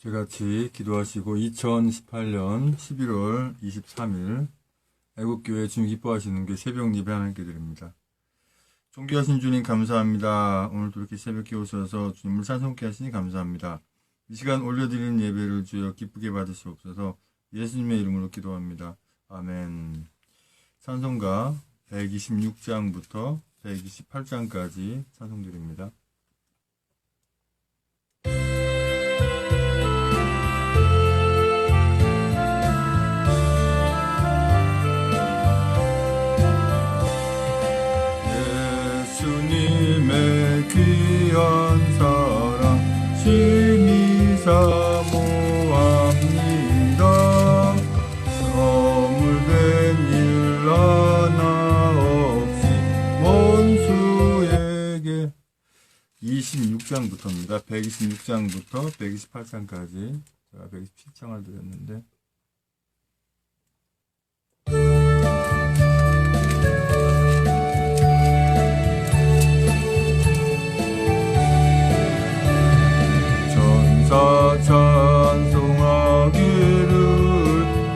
같이 기도하시고 2018년 11월 23일 애국교회 주님 기뻐하시는 게 새벽 예배 하나님께 드립니다. 존귀하신 주님 감사합니다. 오늘도 이렇게 새벽에 오셔서 주님을 찬송케 하시니 감사합니다. 이 시간 올려드리는 예배를 주여 기쁘게 받으시옵소서. 예수님의 이름으로 기도합니다. 아멘. 찬송가 126장부터 128장까지 찬송드립니다. 예수님의 귀한 사랑 심히 사모합니다. 허물된 일 하나 없이 원수에게 26장부터입니다. 126장부터 128장까지 제가 127장을 드렸는데 찬송하기를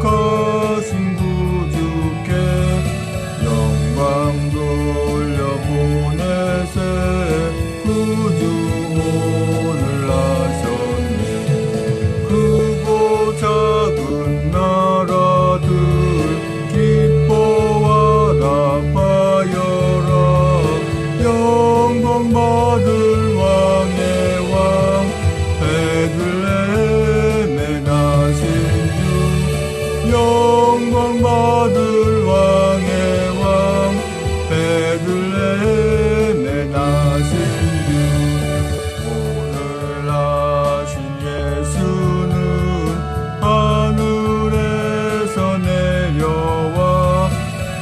거룩하신 구주께 영광 돌려보내세. 구주 오늘 나셨네. 크고 작은 나라들 기뻐하라 파여라. 영광 받을 왕의 베들레헴에 나신 주. 영광 받을 왕의 왕 베들레헴에 나신 주. 오늘 나신 예수는 하늘에서 내려와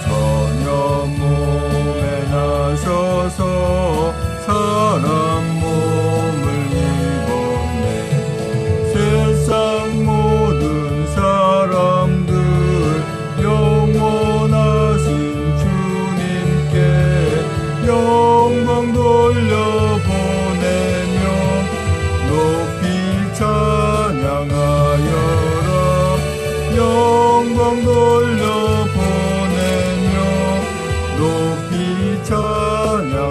전혀 몸에 나셔서 사람 몸을 입었네. 세상 모든 사람들 영원하신 주님께 영광 돌려보내며 높이 찬양하여라. 영광 돌려보내며 높이 찬양하여라.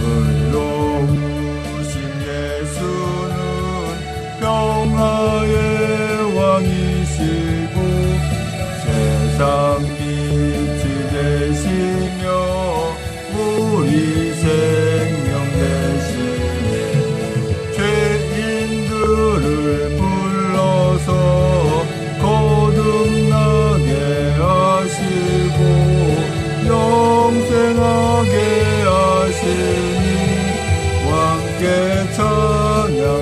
의로우신 예수는 평화의 왕이시고 세상 빛이 되시며 우리 생명 되시네. 죄인들을 불러서 거듭나게 하시고 영생하게 하시니 왕께 찬양하여라.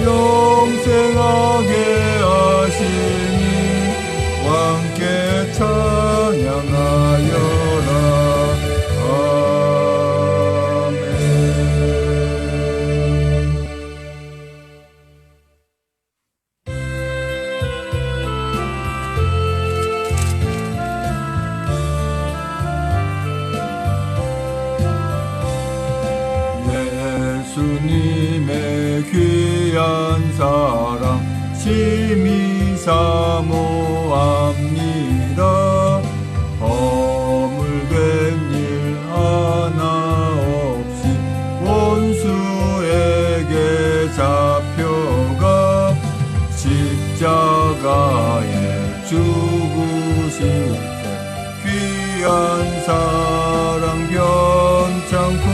영생하게 하시니 왕께 찬양하여라. 아멘. 예수님의 귀한 사랑 심히 사모합니다. 허물된 일 하나 없이 원수에게 잡혀가 십자가에 죽으실 때 귀한 사랑 변찮고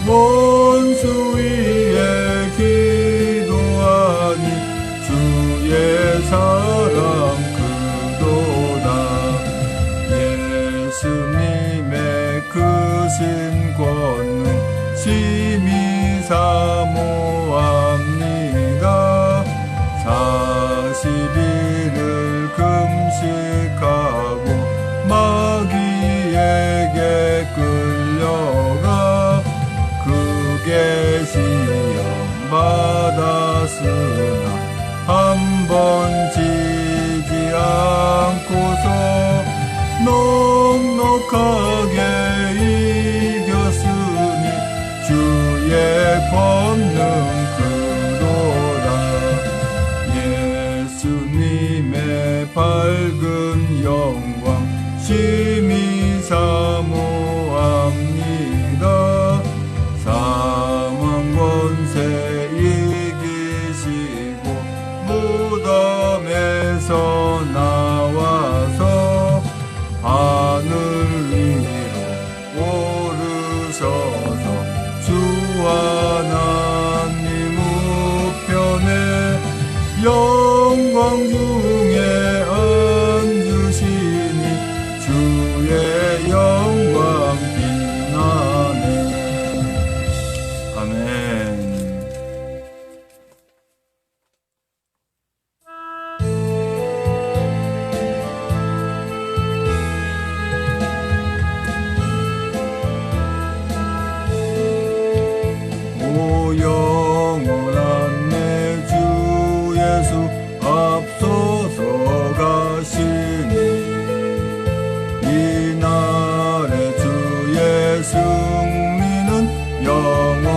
원수 위에 기도하니 주의 사랑 크도다. 예수님의 크신 권능 심히 사모합니다. 40일을 금식하고 마귀에게 끌려가 크게 시험 받았으나 한 번 지지 중에 앉으시니 주의 영광 빛나네. 아멘. 오 영원한 내 주 예수 앞서서 가시니 이날의 주의 승리는 영원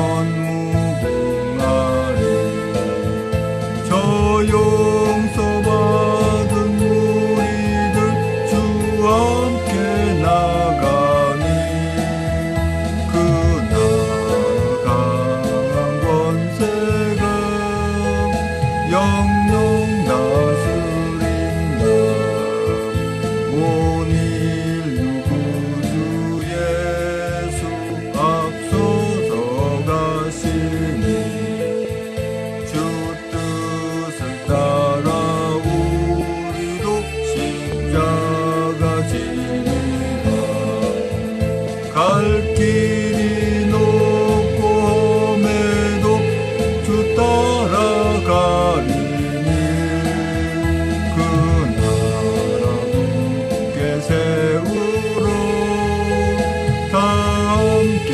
무궁하리. 저 용서받은 우리들 주 함께 나가니 그 나간 권세가 영영 다스린다. 온 인류 구주 예수 앞서서 가시니 주 뜻을 따라 우리도 십자가 지리라. 갈 길이 높고 험해도 주 따라가리니 그 나라 굳게 세우러 다 함께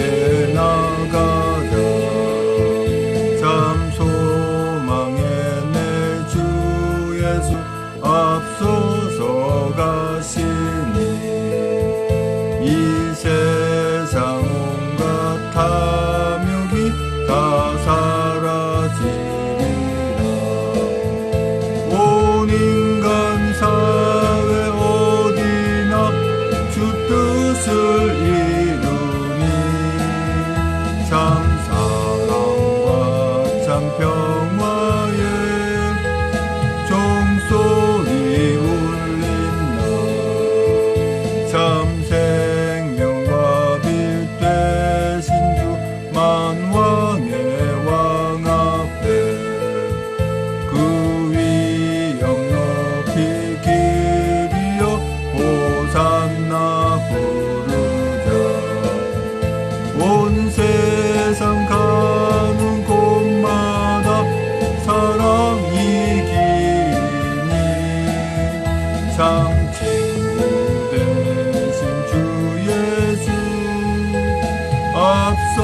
나가자. 참 소망의 내 주 예수 앞서서 가시니 이 세상 온갖 탐욕이 다 사라지리라. 온 인간 사회 어디나 주 뜻을 이루니 참 사랑과 참 평화에 종소리 울린다. 참 생명과 빛 되신 주 만왕의 왕 앞에 그 위엄 높이 길이여 호산나 부르자. 온 세상 가는 곳마다 사랑이 길이니 참 친구 되신 주 예수 앞서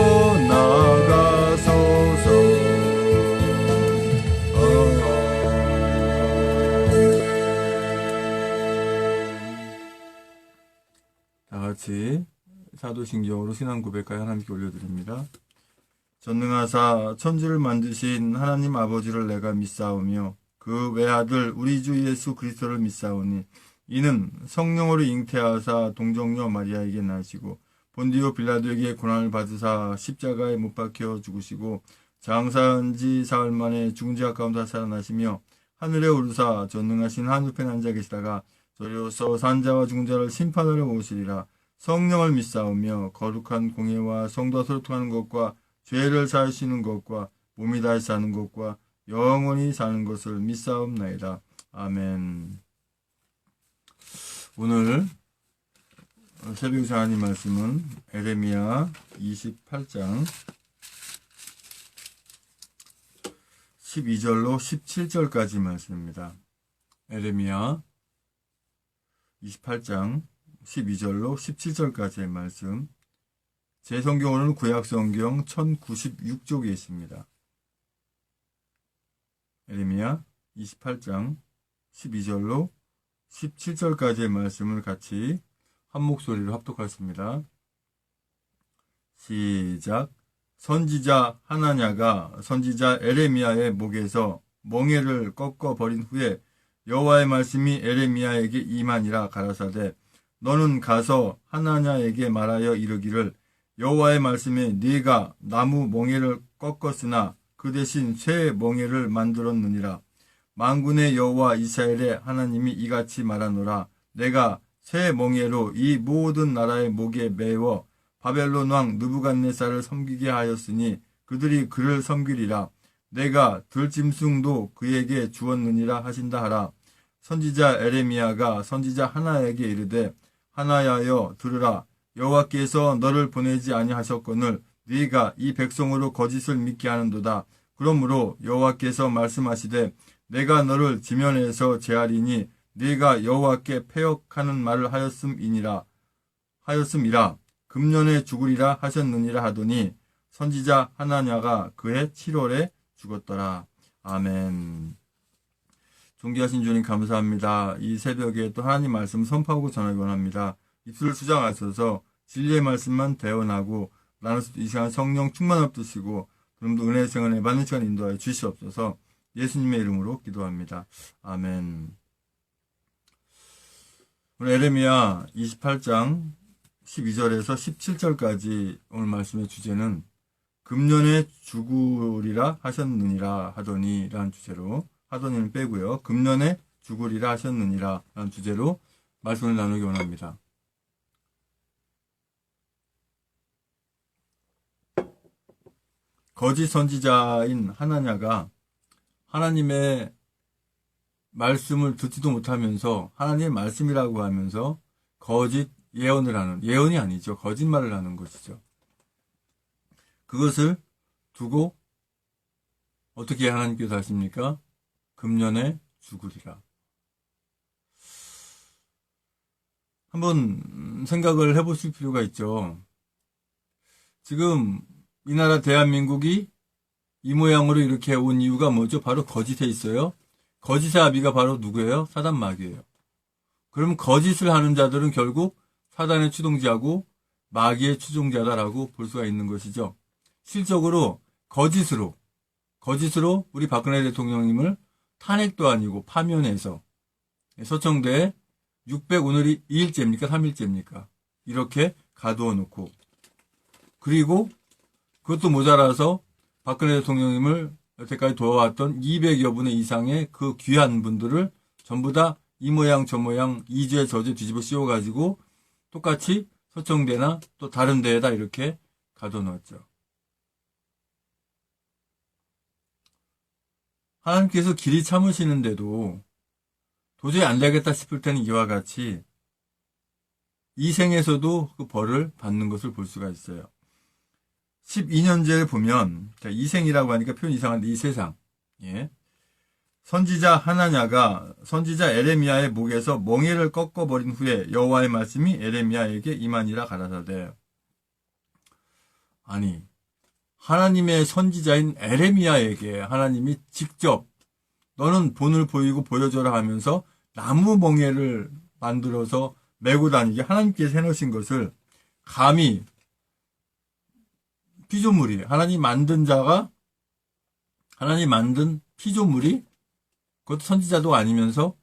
나가소서. 다 같이 사도신경으로 신앙 고백하여 하나님께 올려드립니다. 전능하사 천지를 만드신 하나님 아버지를 내가 믿사오며 그 외아들 우리 주 예수 그리스도를 믿사오니 이는 성령으로 잉태하사 동정녀 마리아에게 나시고 본디오 빌라도에게 고난을 받으사 십자가에 못 박혀 죽으시고 장사한 지 사흘 만에 죽은 자 가운데 살아나시며 하늘에 오르사 전능하신 하늘편 앉아 계시다가 저리로서 산자와 죽은 자를 심판하러 오시리라. 성령을 믿사오며 거룩한 공예와 성도와 소통하는 것과 죄를 사하시는 것과 몸이 다시 사는 것과 영원히 사는 것을 믿사옵나이다. 아멘. 오늘 새벽 하나님 말씀은 에레미야 28장 12절로 17절까지 말씀입니다. 에레미야 28장 12절로 17절까지의 말씀. 제 성경으로는 구약성경 1096쪽에 있습니다. 에레미야 28장 12절로 17절까지의 말씀을 같이 한 목소리로 합독하겠습니다. 시작. 선지자 하나냐가 선지자 에레미야의 목에서 멍에를 꺾어 버린 후에 여호와의 말씀이 에레미야에게 임하니라. 가라사대 너는 가서 하나냐에게 말하여 이르기를 여호와의 말씀에 네가 나무 멍에를 꺾었으나 그 대신 쇠 멍에를 만들었느니라. 만군의 여호와 이스라엘의 하나님이 이같이 말하노라. 내가 쇠 멍에로 이 모든 나라의 목에 매워 바벨론 왕 느부갓네살을 섬기게 하였으니 그들이 그를 섬기리라. 내가 들짐승도 그에게 주었느니라 하신다 하라. 선지자 에레미야가 선지자 하나야에게 이르되 하나야여 들으라. 여호와께서 너를 보내지 아니하셨거늘 네가 이 백성으로 거짓을 믿게 하는도다. 그러므로 여호와께서 말씀하시되 내가 너를 지면에서 제하리니 네가 여호와께 패역하는 말을 하였음이라 금년에 죽으리라 하셨느니라 하더니 선지자 하나냐가 그해 7월에 죽었더라. 아멘. 존귀하신 주님 감사합니다. 이 새벽에 또 하나님 말씀 선포하고 전하기 원합니다. 입술을 수장하셔서 진리의 말씀만 대언하고 나눌 수 이 시간 성령 충만을 얻으시고 그럼도 은혜의 생활에 받는 시간 인도하여 주시옵소서. 예수님의 이름으로 기도합니다. 아멘. 오늘 에레미야 28장 12절에서 17절까지 오늘 말씀의 주제는 금년에 죽으리라 하셨느니라 하더니 라는 주제로, 하더니는 빼고요. 금년에 죽으리라 하셨느니라 라는 주제로 말씀을 나누기 원합니다. 거짓 선지자인 하나냐가 하나님의 말씀을 듣지도 못하면서 하나님의 말씀이라고 하면서 거짓 예언을 하는, 예언이 아니죠. 거짓말을 하는 것이죠. 그것을 두고 어떻게 하나님께서 하십니까? 금년에 죽으리라. 한번 생각을 해보실 필요가 있죠. 지금 이 나라 대한민국이 이 모양으로 이렇게 온 이유가 뭐죠? 바로 거짓에 있어요. 거짓의 아비가 바로 누구예요? 사단 마귀예요. 그럼 거짓을 하는 자들은 결국 사단의 추동자고 마귀의 추종자다라고 볼 수가 있는 것이죠. 실적으로 거짓으로 우리 박근혜 대통령님을 탄핵도 아니고 파면해서 서청대에 600 오늘이 2일째입니까? 3일째입니까? 이렇게 가두어 놓고, 그리고 그것도 모자라서 박근혜 대통령님을 여태까지 도와왔던 200여 분의 이상의 그 귀한 분들을 전부 다 이 모양 저 모양 이주에 저주에 뒤집어 씌워가지고 똑같이 서청대나 또 다른 데에다 이렇게 가둬 놓았죠. 하나님께서 길이 참으시는데도 도저히 안 되겠다 싶을 때는 이와 같이 이 생에서도 그 벌을 받는 것을 볼 수가 있어요. 12년째를 보면, 이 생이라고 하니까 표현 이상한데 이 세상, 예. 선지자 하나냐가 선지자 에레미야의 목에서 멍에를 꺾어버린 후에 여호와의 말씀이 에레미야에게 임하니라 가라사대. 아니, 하나님의 선지자인 에레미야에게 하나님이 직접 너는 본을 보이고 보여줘라 하면서 나무 멍에를 만들어서 메고 다니게 하나님께서 해놓으신 것을 감히 피조물이, 하나님 만든 자가, 하나님 만든 피조물이, 그것도 선지자도 아니면서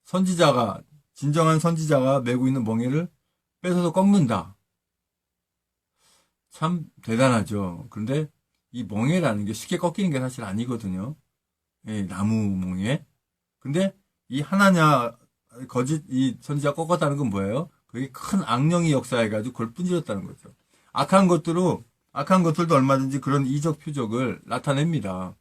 선지자가, 진정한 선지자가 메고 있는 멍에를 뺏어서 꺾는다. 참 대단하죠. 그런데 이 멍에라는 게 쉽게 꺾이는 게 사실 아니거든요. 예, 나무 멍에. 근데 이 하나냐, 거짓, 이 선지자 꺾었다는 건 뭐예요? 그게 큰 악령이 역사해가지고 그걸 분질렀다는 거죠. 악한 것들도 얼마든지 그런 이적 표적을 나타냅니다.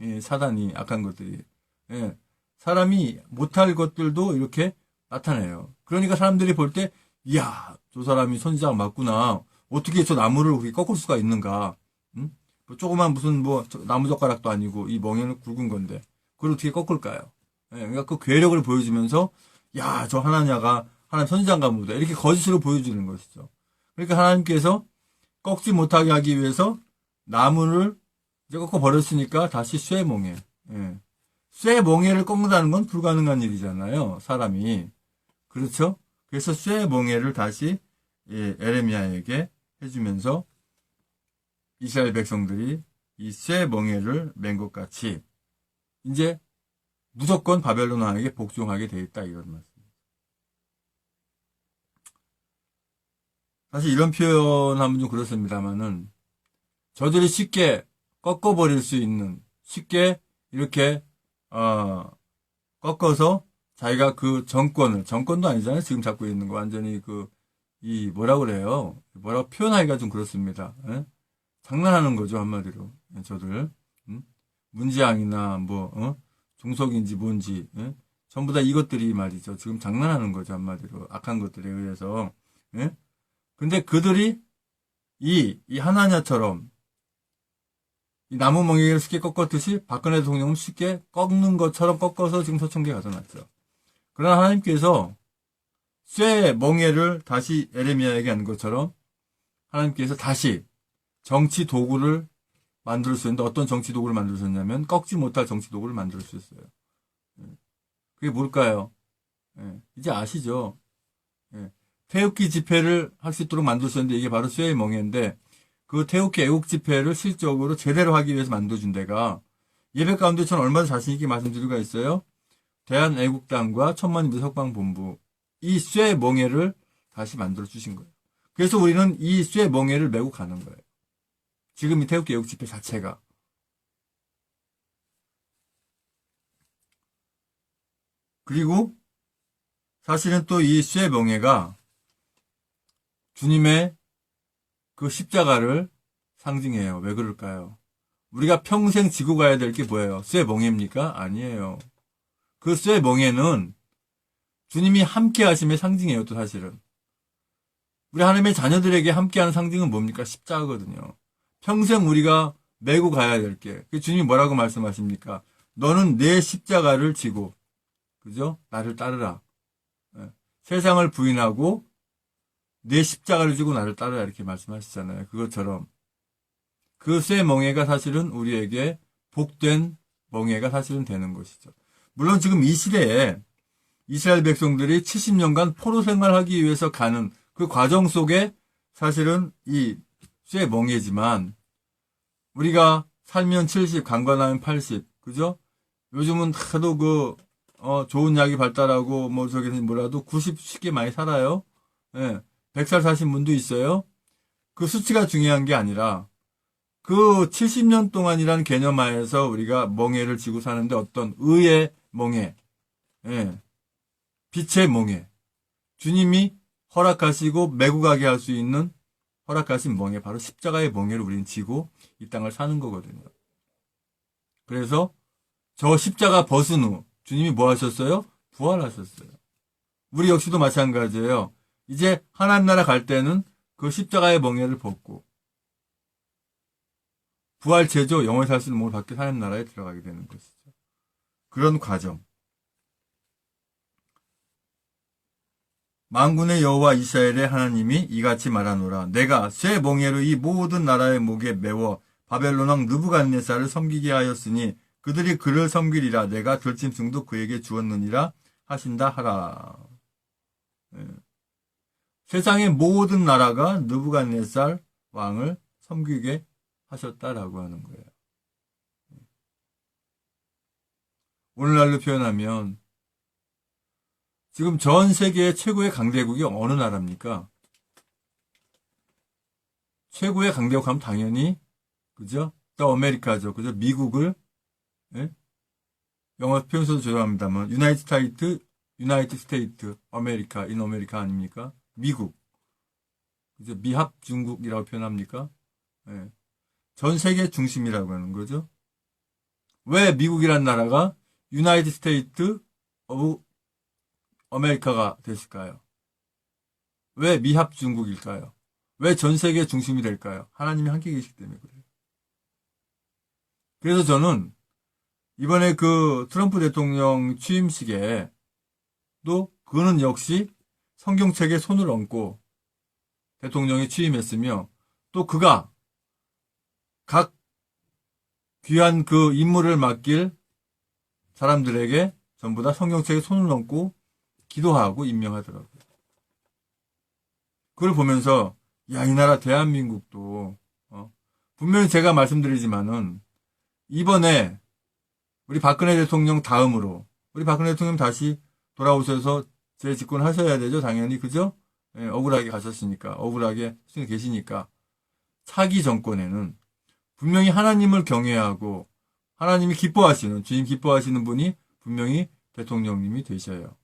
예, 사단이, 악한 것들이. 예, 사람이 못할 것들도 이렇게 나타내요. 그러니까 사람들이 볼 때, 이야, 저 사람이 선지자가 맞구나. 어떻게 저 나무를 그렇게 꺾을 수가 있는가. 응? 뭐 조그만 무슨 나무젓가락도 아니고 이 멍에는 굵은 건데 그걸 어떻게 꺾을까요? 예, 그러니까 그 괴력을 보여주면서, 야, 저 하나냐가 하나님 선지자인가 보다. 이렇게 거짓으로 보여주는 것이죠. 그러니까 하나님께서 꺾지 못하게 하기 위해서 나무를 이제 꺾어 버렸으니까 다시 쇠멍에. 예. 쇠멍에를 꺾는다는 건 불가능한 일이잖아요. 사람이. 그렇죠? 그래서 쇠멍에를 다시 에레미야에게 해주면서 이스라엘 백성들이 이 쇠멍에를 맨 것 같이 이제 무조건 바벨론 왕에게 복종하게 돼 있다, 이런 말씀. 사실 이런 표현하면 좀 그렇습니다만은 저들이 쉽게 꺾어버릴 수 있는, 쉽게 이렇게 꺾어서 자기가 그 정권도 아니잖아요. 지금 잡고 있는 거 완전히 뭐라 그래요? 뭐라고 표현하기가 좀 그렇습니다. 예? 장난하는 거죠, 한마디로. 저들. 문지양이나 종속인지 뭔지, 전부 다 이것들이 말이죠. 지금 장난하는 거죠, 한마디로. 악한 것들에 의해서. 근데 그들이 이 하나냐처럼 이 나무 멍에를 쉽게 꺾었듯이 박근혜 대통령은 쉽게 꺾는 것처럼 꺾어서 지금 서청기에 가져놨죠. 그러나 하나님께서 쇠 멍에를 다시 에레미야에게 한 것처럼 하나님께서 다시 정치 도구를 만들었었는데 어떤 정치 도구를 만들었냐면 꺾지 못할 정치 도구를 만들었었어요. 그게 뭘까요? 이제 아시죠? 태극기 집회를 할 수 있도록 만들었었는데 이게 바로 쇠의 멍에인데 그 태극기 애국 집회를 실적으로 제대로 하기 위해서 만들어준 데가 예배 가운데 저는 얼마나 자신 있게 말씀드릴 수가 있어요. 대한애국당과 천만인민 석방본부 이 쇠 멍에를 다시 만들어 주신 거예요. 그래서 우리는 이 쇠 멍에를 메고 가는 거예요. 지금 이 태극기 애국 집회 자체가. 그리고 사실은 또 이 쇠 멍에가 주님의 그 십자가를 상징해요. 왜 그럴까요? 우리가 평생 지고 가야 될 게 뭐예요? 쇠 멍에입니까? 아니에요. 그 쇠 멍에는 주님이 함께 하심의 상징이에요, 또 사실은. 우리 하나님의 자녀들에게 함께하는 상징은 뭡니까? 십자가거든요. 평생 우리가 메고 가야 될 게. 주님이 뭐라고 말씀하십니까? 너는 내 십자가를 지고, 그죠? 나를 따르라. 세상을 부인하고 내 십자가를 지고 나를 따르라 이렇게 말씀하시잖아요. 그것처럼 그 쇠 멍에가 사실은 우리에게 복된 멍에가 사실은 되는 것이죠. 물론 지금 이 시대에 이스라엘 백성들이 70년간 포로 생활하기 위해서 가는 그 과정 속에 사실은 이 쇠 멍에지만 우리가 살면 70, 강건하면 80, 그죠? 요즘은 다도 좋은 약이 발달하고 뭐라도 90 쉽게 많이 살아요. 100살 사신 분도 있어요. 그 수치가 중요한 게 아니라 그 70년 동안이라는 개념 하에서 우리가 멍에를 지고 사는데 어떤 의의 멍에, 빛의 멍에, 주님이 허락하시고 메고 가게 할 수 있는 허락하신 멍에, 바로 십자가의 멍에를 우리는 지고 이 땅을 사는 거거든요. 그래서 저 십자가 벗은 후 주님이 뭐 하셨어요? 부활하셨어요. 우리 역시도 마찬가지예요. 이제 하나님 나라 갈 때는 그 십자가의 멍에를 벗고 부활 제조 영원히 살 수 있는 몸을 받게 하나님 나라에 들어가게 되는 것이죠. 그런 과정. 만군의 여호와 이스라엘의 하나님이 이같이 말하노라. 내가 쇠 멍에로 이 모든 나라의 목에 메워 바벨론 왕 느부갓네살을 섬기게 하였으니 그들이 그를 섬기리라. 내가 들짐승도 그에게 주었느니라 하신다 하라. 세상의 모든 나라가 느부갓네살 왕을 섬기게 하셨다라고 하는 거예요. 오늘날로 표현하면 지금 전 세계의 최고의 강대국이 어느 나라입니까? 최고의 강대국 하면 당연히 그죠? 또 아메리카죠. 그죠? 미국을 영어 표현 써도 죄송합니다만 유나이티드 스테이트 아메리카 인 아메리카 아닙니까? 미국. 그죠? 미합 중국이라고 표현합니까? 전 세계 중심이라고 하는 거죠. 왜 미국이란 나라가 유나이티드 스테이트 오브 아메리카가 됐을까요? 왜 미합 중국일까요? 왜 전 세계 중심이 될까요? 하나님이 함께 계시기 때문에 그래요. 그래서 저는 이번에 그 트럼프 대통령 취임식에 또 그는 역시 성경책에 손을 얹고 대통령이 취임했으며 또 그가 각 귀한 그 임무를 맡길 사람들에게 전부 다 성경책에 손을 얹고 기도하고 임명하더라고요. 그걸 보면서 야, 이 나라 대한민국도 분명히 제가 말씀드리지만은 이번에 우리 박근혜 대통령 다음으로 우리 박근혜 대통령 다시 돌아오셔서 재집권하셔야 되죠. 당연히 그죠? 억울하게 가셨으니까 억울하게 계시니까 차기 정권에는 분명히 하나님을 경외하고 하나님이 기뻐하시는 주님 기뻐하시는 분이 분명히 대통령님이 되셔요.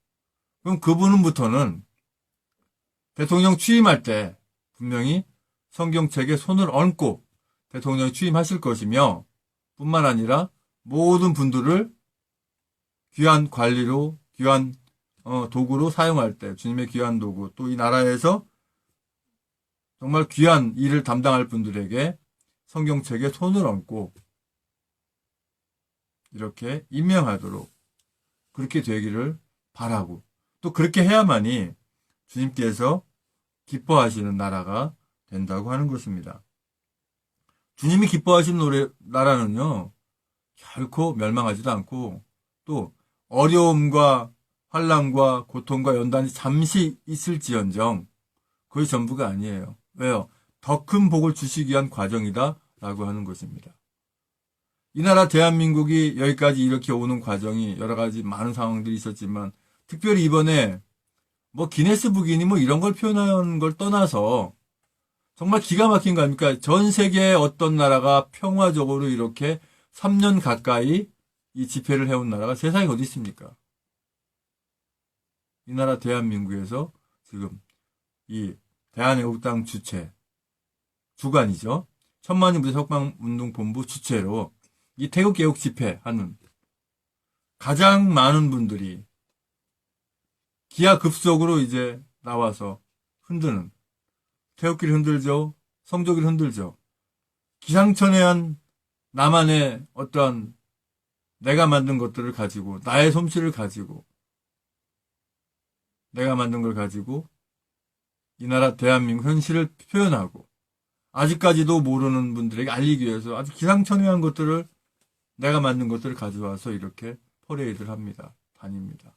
그럼 그분부터는 대통령 취임할 때 분명히 성경책에 손을 얹고 대통령이 취임하실 것이며 뿐만 아니라 모든 분들을 귀한 관리로, 귀한 도구로 사용할 때, 주님의 귀한 도구, 또 이 나라에서 정말 귀한 일을 담당할 분들에게 성경책에 손을 얹고 이렇게 임명하도록 그렇게 되기를 바라고, 또 그렇게 해야만이 주님께서 기뻐하시는 나라가 된다고 하는 것입니다. 주님이 기뻐하시는 나라는요, 결코 멸망하지도 않고, 또 어려움과 환난과 고통과 연단이 잠시 있을지언정 그게 전부가 아니에요. 왜요? 더 큰 복을 주시기 위한 과정이다 라고 하는 것입니다. 이 나라 대한민국이 여기까지 이렇게 오는 과정이 여러 가지 많은 상황들이 있었지만, 특별히 이번에 뭐 기네스북이니 뭐 이런 걸 표현한 걸 떠나서 정말 기가 막힌 거 아닙니까? 전 세계의 어떤 나라가 평화적으로 이렇게 3년 가까이 이 집회를 해온 나라가 세상에 어디 있습니까? 이 나라 대한민국에서 지금 이 대한애국당 주관이죠. 천만인 무대 석방운동본부 주체로 이 태극개혁 집회하는 가장 많은 분들이 기하급속으로 이제 나와서 흔드는, 태극기를 흔들죠. 성조기를 흔들죠. 기상천외한 나만의 어떠한 내가 만든 것들을 가지고, 나의 솜씨를 가지고, 내가 만든 걸 가지고 이 나라 대한민국 현실을 표현하고, 아직까지도 모르는 분들에게 알리기 위해서 아주 기상천외한 것들을, 내가 만든 것들을 가져와서 이렇게 퍼레이드를 합니다. 다닙니다.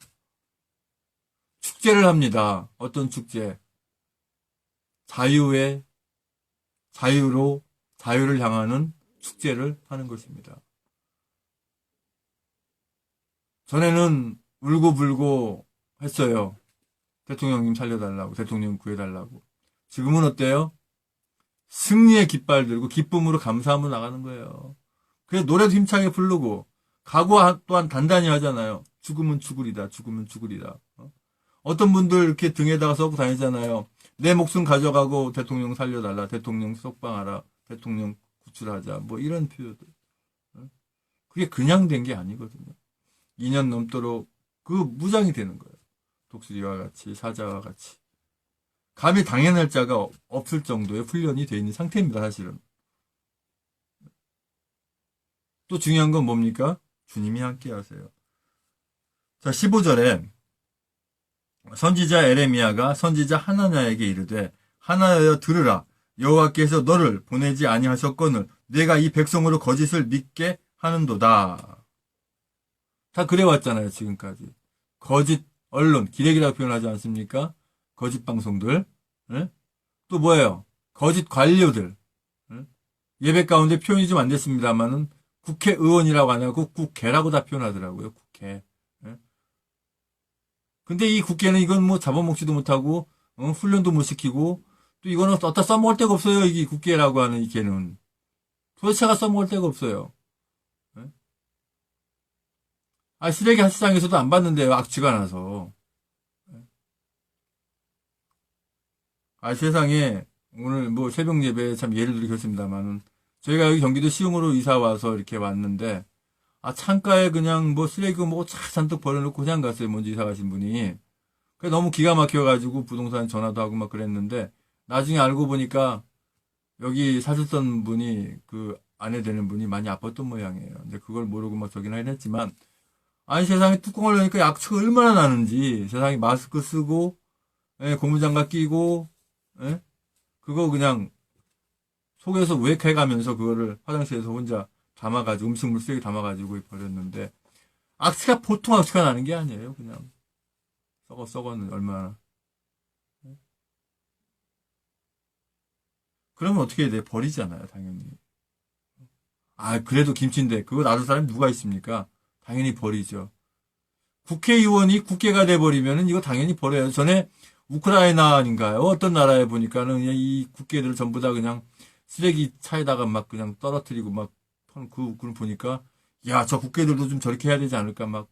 축제를 합니다. 어떤 축제? 자유를 향하는 축제를 하는 것입니다. 전에는 울고불고 했어요. 대통령님 살려달라고, 대통령 구해달라고. 지금은 어때요? 승리의 깃발 들고 기쁨으로 감사함으로 나가는 거예요. 그래서 노래도 힘차게 부르고, 각오 또한 단단히 하잖아요. 죽으면 죽으리다, 죽으면 죽으리다. 어떤 분들 이렇게 등에다가 써고 다니잖아요. 내 목숨 가져가고 대통령 살려달라, 대통령 석방하라, 대통령 구출하자, 뭐 이런 표현들. 그게 그냥 된 게 아니거든요. 2년 넘도록 그 무장이 되는 거예요. 독수리와 같이, 사자와 같이. 감히 당해낼 자가 없을 정도의 훈련이 되어 있는 상태입니다, 사실은. 또 중요한 건 뭡니까? 주님이 함께 하세요. 자, 15절에 선지자 에레미야가 선지자 하나냐에게 이르되, 하나야여 들으라. 여호와께서 너를 보내지 아니하셨거늘 내가 이 백성으로 거짓을 믿게 하는도다. 다 그래왔잖아요, 지금까지. 거짓 언론, 기레기라고 표현하지 않습니까? 거짓 방송들. 네? 또 뭐예요? 거짓 관료들. 네? 예배 가운데 표현이 좀 안 됐습니다만은 국회의원이라고 안 하고 국회라고 다 표현하더라고요, 국회. 네? 근데 이 국회는 이건 뭐 잡아먹지도 못하고, 훈련도 못 시키고, 또 이거는 어디다 써먹을 데가 없어요, 이 국회라고 하는 이 개는. 도대체가 써먹을 데가 없어요. 네? 쓰레기 한 시장에서도 안 봤는데요, 악취가 나서. 세상에, 오늘 뭐 새벽 예배에 참 예를 들겠습니다만은, 저희가 여기 경기도 시흥으로 이사 와서 이렇게 왔는데, 창가에 그냥 뭐 쓰레기 뭐 잔뜩 버려놓고 그냥 갔어요, 먼저 이사 가신 분이. 그래 너무 기가 막혀가지고 부동산 전화도 하고 막 그랬는데, 나중에 알고 보니까, 여기 사셨던 분이, 그 아내 되는 분이 많이 아팠던 모양이에요. 근데 그걸 모르고 막 저긴 하긴 했지만, 세상에 뚜껑을 여니까 약초가 얼마나 나는지, 세상에 마스크 쓰고, 고무장갑 끼고, 예? 그거 그냥 속에서 우액해가면서 그거를 화장실에서 혼자 담아가지고, 음식물 쓰레기 담아가지고 버렸는데, 악취가 보통 악취가 나는 게 아니에요, 그냥. 썩었는 얼마나. 그러면 어떻게 해야 돼? 버리잖아요, 당연히. 그래도 김치인데, 그거 놔둘 사람이 누가 있습니까? 당연히 버리죠. 국회의원이 국회가 돼버리면은 이거 당연히 버려요. 전에 우크라이나인가요? 어떤 나라에 보니까는 그냥 이 국회들을 전부 다 그냥 쓰레기 차에다가 막 그냥 떨어뜨리고 막, 그걸 보니까, 야, 저 국회들도 좀 저렇게 해야 되지 않을까 막.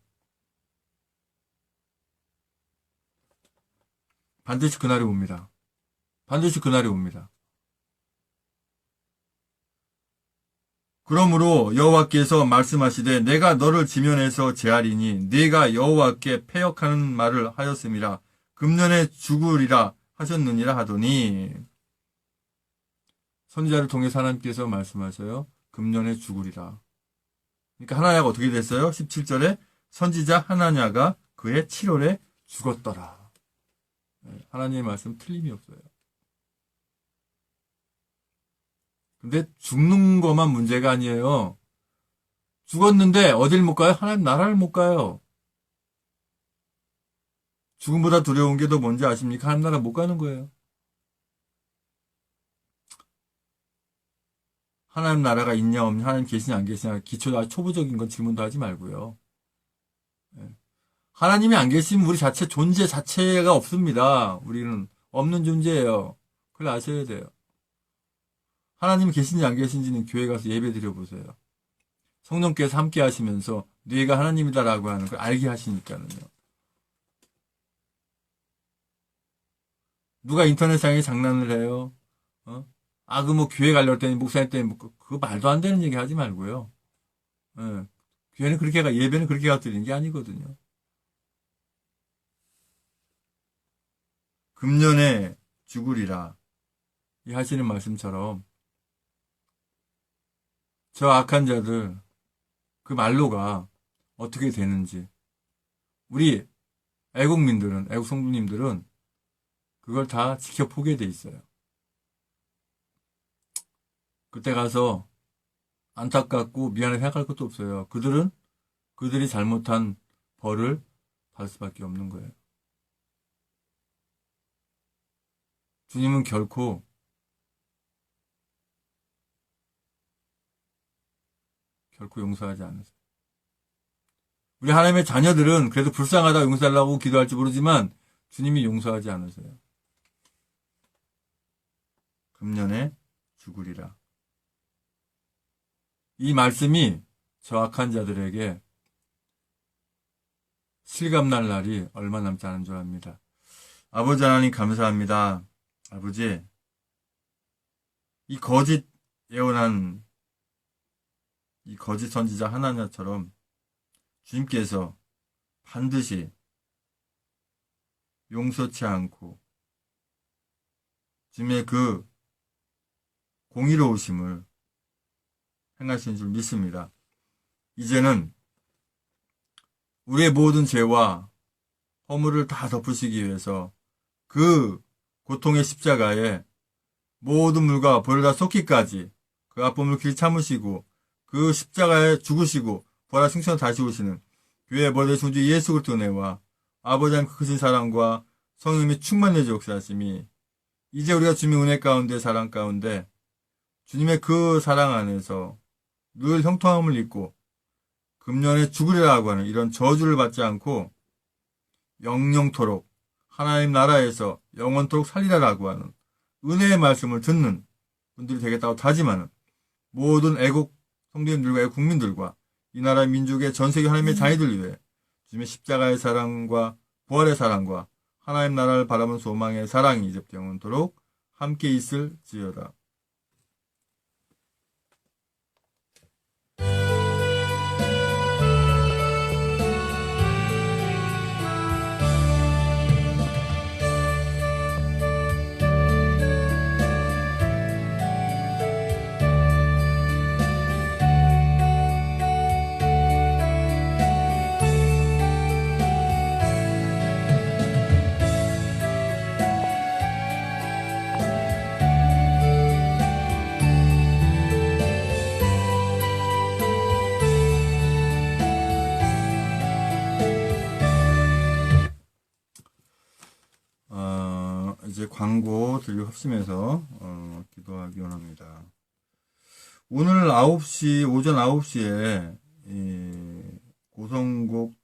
반드시 그날이 옵니다. 반드시 그날이 옵니다. 그러므로 여호와께서 말씀하시되 내가 너를 지면에서 제하리니 네가 여호와께 패역하는 말을 하였음이라 금년에 죽으리라 하셨느니라 하더니 선지자를 통해서 하나님께서 말씀하셔요. 금년에 죽으리라. 그러니까 하나냐가 어떻게 됐어요? 17절에 선지자 하나냐가 그의 7월에 죽었더라. 하나님의 말씀 틀림이 없어요. 근데 죽는 것만 문제가 아니에요. 죽었는데 어딜 못 가요? 하나님 나라를 못 가요. 죽음보다 두려운 게 더 뭔지 아십니까? 하나님 나라 못 가는 거예요. 하나님 나라가 있냐 없냐, 하나님 계시냐 안 계시냐, 기초 초보적인 건 질문도 하지 말고요. 하나님이 안 계시면 우리 존재 자체가 없습니다. 우리는 없는 존재예요. 그걸 아셔야 돼요. 하나님이 계신지 안 계신지는 교회 가서 예배 드려보세요. 성령께서 함께 하시면서 네가 하나님이다라고 하는 걸 알게 하시니까는요. 누가 인터넷상에 장난을 해요? 교회 가려고 했더니 목사님 때문에 그거 말도 안 되는 얘기 하지 말고요. 교회는 예배는 그렇게 가드리는 게 아니거든요. 금년에 죽으리라. 이 하시는 말씀처럼 저 악한 자들 그 말로가 어떻게 되는지 우리 애국 성도님들은 그걸 다 지켜보게 돼 있어요. 그때 가서 안타깝고 미안해 생각할 것도 없어요. 그들이 잘못한 벌을 받을 수밖에 없는 거예요. 주님은 결코 용서하지 않으세요. 우리 하나님의 자녀들은 그래도 불쌍하다고 용서하려고 기도할지 모르지만 주님이 용서하지 않으세요. 금년에 죽으리라. 이 말씀이 저 악한 자들에게 실감날 날이 얼마 남지 않은 줄 압니다. 아버지 하나님 감사합니다. 아버지, 이 거짓 예언한 이 거짓 선지자 하나냐처럼 주님께서 반드시 용서치 않고 주님의 그 공의로우심을 행하시는 줄 믿습니다. 이제는 우리의 모든 죄와 허물을 다 덮으시기 위해서 그 고통의 십자가에 모든 물과 벌을 다 쏟기까지 그 아픔을 길 참으시고 그 십자가에 죽으시고 부활하 승천을 다시 오시는 교회의 머리 대신 주 예수 그리스도 은혜와 아버지 하나님 크신 사랑과 성령님의 충만해져 역사하심이 이제 우리가 주님의 은혜 가운데 사랑 가운데 주님의 그 사랑 안에서 늘 형통함을 입고 금년에 죽으리라고 하는 이런 저주를 받지 않고 영영토록 하나님 나라에서 영원토록 살리라라고 하는 은혜의 말씀을 듣는 분들이 되겠다고 다짐하는 모든 애국 성도님들과 애국 국민들과 이 나라 민족의 전세계 하나님의 자녀들 위해 주님의 십자가의 사랑과 부활의 사랑과 하나님 나라를 바라보는 소망의 사랑이 이제부터 영원토록 함께 있을지어다. 이제 광고 들려 합심해서 기도하기 원합니다. 오늘 오전 9시에 고성국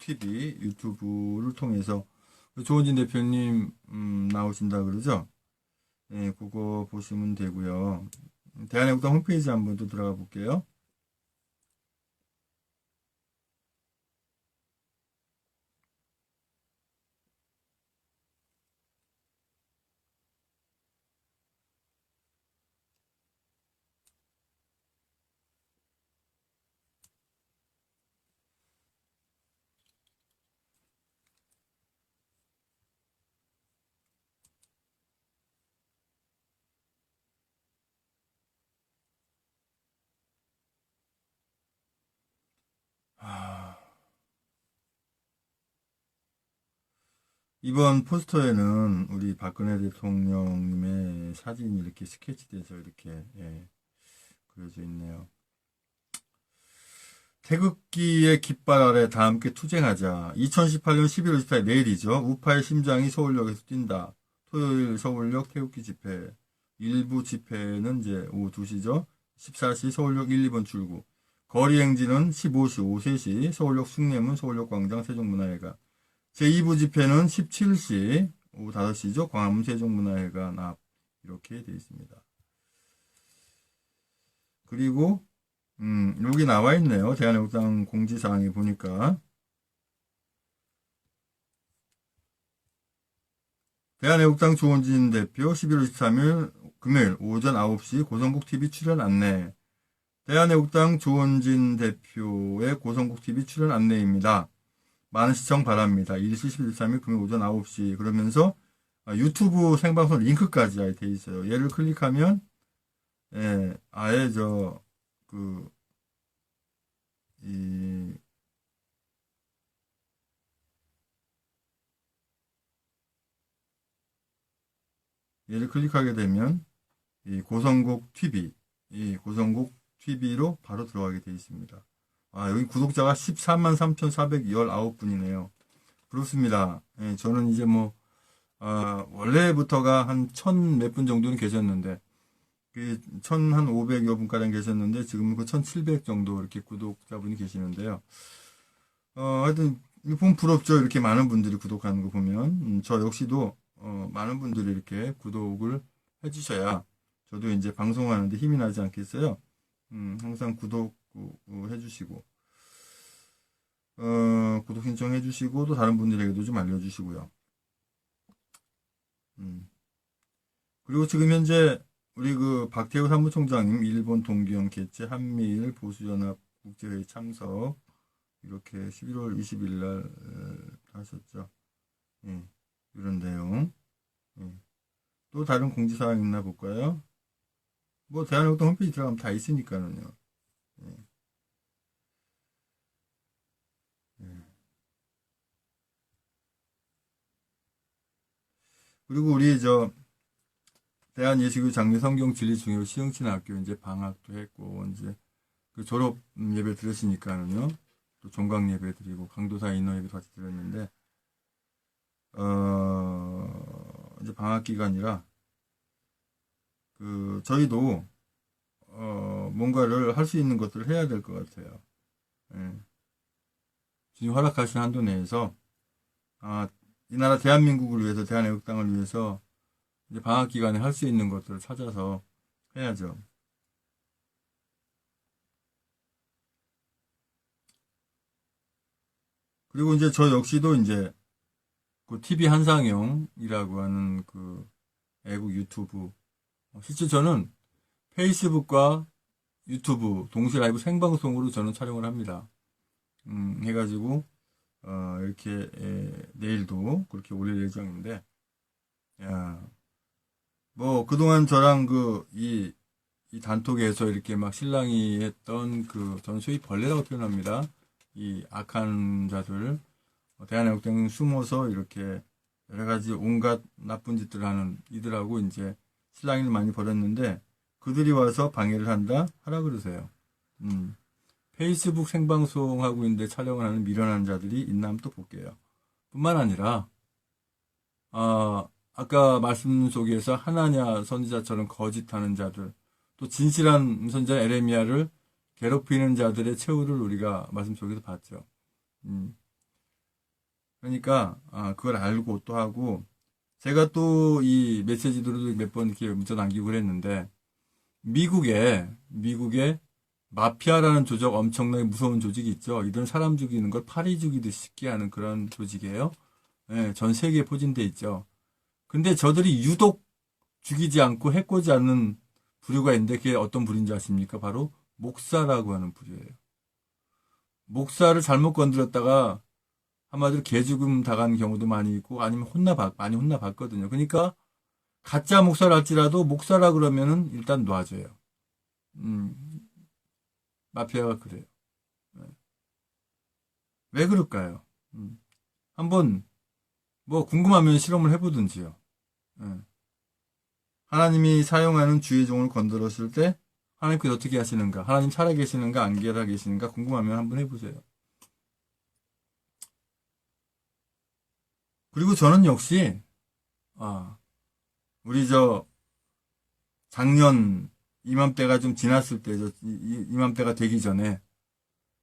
TV 유튜브를 통해서 조은진 대표님 나오신다 그러죠? 그거 보시면 되고요. 대한애국당 홈페이지 한번 또 들어가 볼게요. 이번 포스터에는 우리 박근혜 대통령님의 사진이 이렇게 스케치돼서 이렇게 그려져 있네요. 태극기의 깃발 아래 다 함께 투쟁하자. 2018년 11월 24일 내일이죠. 우파의 심장이 서울역에서 뛴다. 토요일 서울역 태극기 집회. 일부 집회는 이제 오후 2시죠. 14시 서울역 1, 2번 출구. 거리 행진은 15시, 오후 3시 서울역 숭례문, 서울역 광장, 세종문화회관. 제2부 집회는 17시, 오후 5시죠. 광화문 세종문화회관 앞. 이렇게 되어 있습니다. 그리고 여기 나와 있네요. 대한애국당 공지사항에 보니까. 대한애국당 조원진 대표 11월 23일 금요일 오전 9시 고성국TV 출연 안내. 대한애국당 조원진 대표의 고성국TV 출연 안내입니다. 많은 시청 바랍니다. 일시 11월 23일 금요일 오전 9시. 그러면서 유튜브 생방송 링크까지 아예 돼 있어요. 얘를 클릭하면 아예 얘를 클릭하게 되면 이 고성국 TV, 이 고성국 TV로 바로 들어가게 되어 있습니다. 여기 구독자가 14만 3,419분이네요. 그렇습니다. 저는 이제 원래부터가 한 1,000몇 분 정도는 계셨는데, 1,500여 분가량 계셨는데, 지금은 그 1,700 정도 이렇게 구독자분이 계시는데요. 하여튼, 보면 부럽죠. 이렇게 많은 분들이 구독하는 거 보면. 저 역시도, 많은 분들이 이렇게 구독을 해주셔야, 저도 이제 방송하는데 힘이 나지 않겠어요? 항상 구독 해주시고, 구독 신청해주시고, 또 다른 분들에게도 좀 알려주시고요. 그리고 지금 현재, 우리 박태우 사무총장님, 일본 동기형 개최 한미일 보수연합 국제회의 참석, 이렇게 11월 20일 날 하셨죠. 이런 내용. 또 다른 공지사항 있나 볼까요? 대한애국당 홈페이지 들어가면 다 있으니까는요. 그리고 우리 대한예시교 장미 성경 진리 중요 시흥신학교 이제 방학도 했고 이제 그 졸업 예배 들으시니까는요. 또 종강 예배 드리고 강도사 인원 예배 같이 드렸는데 이제 방학 기간이라 저희도 뭔가를 할 수 있는 것들을 해야 될 것 같아요. 주님 허락하신 한도 내에서 이 나라 대한민국을 위해서 대한애국당을 위해서 이제 방학 기간에 할 수 있는 것들을 찾아서 해야죠. 그리고 이제 저 역시도 이제 그 TV 한상영이라고 하는 애국 유튜브 실제 저는 페이스북과 유튜브 동시 라이브 생방송으로 저는 촬영을 합니다. 해가지고 이렇게 내일도 그렇게 올릴 예정인데 그동안 저랑 이 단톡에서 이렇게 막 신랑이 했던 저는 소위 벌레라고 표현합니다. 이 악한 자들 대한애국당 숨어서 이렇게 여러 가지 온갖 나쁜 짓들을 하는 이들하고 이제 신랑이를 많이 벌였는데 그들이 와서 방해를 하라 그러세요. 페이스북 생방송하고 있는데 촬영을 하는 미련한 자들이 있나 한번 또 볼게요. 뿐만 아니라 아까 말씀 속에서 하나냐 선지자처럼 거짓하는 자들 또 진실한 선지자 에레미야를 괴롭히는 자들의 최후를 우리가 말씀 속에서 봤죠. 그러니까 그걸 알고 또 하고 제가 또 이 메시지들도 몇 번 이렇게 문자 남기고 그랬는데 미국에 마피아라는 조직 엄청나게 무서운 조직이 있죠. 이들은 사람 죽이는 걸 파리 죽이듯이 쉽게 하는 그런 조직이에요. 전 세계에 포진돼 있죠. 근데 저들이 유독 죽이지 않고 해코지 않는 부류가 있는데 그게 어떤 부류인지 아십니까? 바로 목사라고 하는 부류예요. 목사를 잘못 건드렸다가 한마디로 개죽음 당한 경우도 많이 있고 아니면 많이 혼나봤거든요. 그러니까 가짜 목사를 할지라도 목사라 그러면은 일단 놔줘요. 마피아가 그래요. 왜 그럴까요? 한번 뭐 궁금하면 실험을 해보든지요. 예. 하나님이 사용하는 주의 종을 건드렸을 때 하나님께서 어떻게 하시는가, 하나님 살아계시는가 안 살아계시는가 궁금하면 한번 해보세요. 그리고 저는 역시 우리 작년 이맘때가 좀 지났을 때, 이맘때가 되기 전에